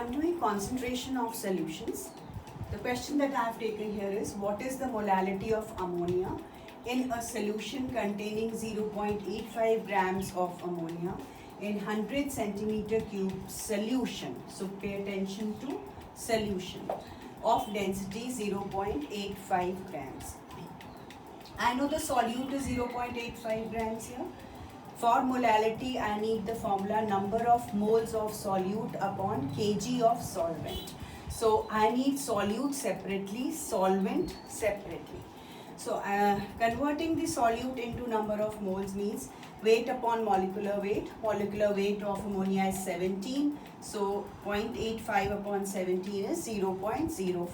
I'm doing concentration of solutions. The question that I have taken here is, what is the molality of ammonia in a solution containing 0.85 grams of ammonia in 100 centimeter cube solution? So pay attention to solution of density 0.85 grams. I know the solute is 0.85 grams here. For molality, I need the formula number of moles of solute upon kg of solvent. So I need solute separately, solvent separately. So converting the solute into number of moles means weight upon molecular weight. Molecular weight of ammonia is 17. So 0.85 upon 17 is 0.05.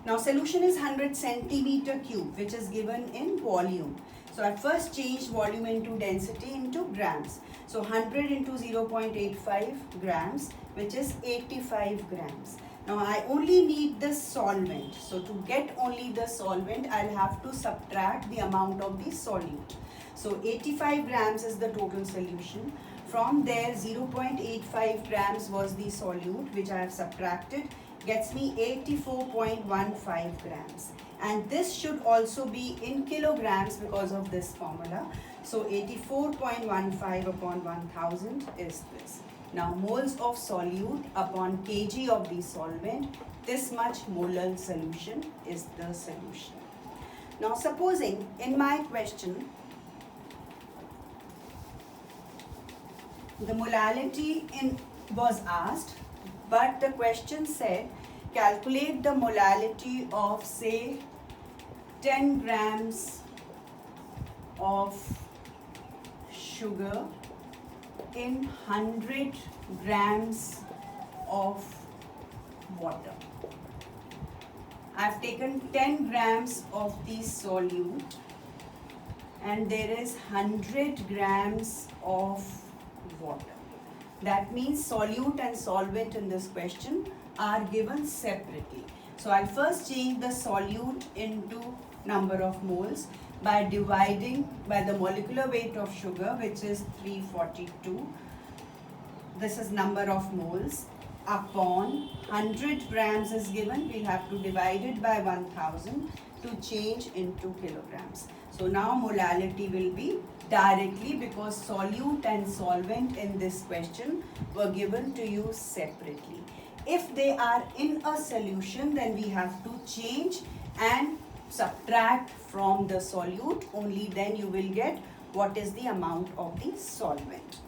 Now solution is 100 centimeter cube, which is given in volume. So I first changed volume into density into grams. So 100 into 0.85 grams, which is 85 grams. Now I only need the solvent. So to get only the solvent, I'll have to subtract the amount of the solute. So 85 grams is the total solution. From there, 0.85 grams was the solute, which I have subtracted, gets me 84.15 grams. And this should also be in kilograms because of this formula. So 84.15 upon 1000 is this. Now moles of solute upon kg of the solvent, this much molar solution is the solution. Now supposing in my question, the molality was asked, but the question said calculate the molality of say 10 grams of sugar in 100 grams of water. I have taken 10 grams of the solute and there is 100 grams of water. That means solute and solvent in this question are given separately. So I'll first change the solute into number of moles by dividing by the molecular weight of sugar, which is 342. This is number of moles upon 100 grams is given. We'll have to divide it by 1000 to change into kilograms. So now molality will be directly, because solute and solvent in this question were given to you separately. If they are in a solution, then we have to change and subtract from the solute. Only then you will get what is the amount of the solvent.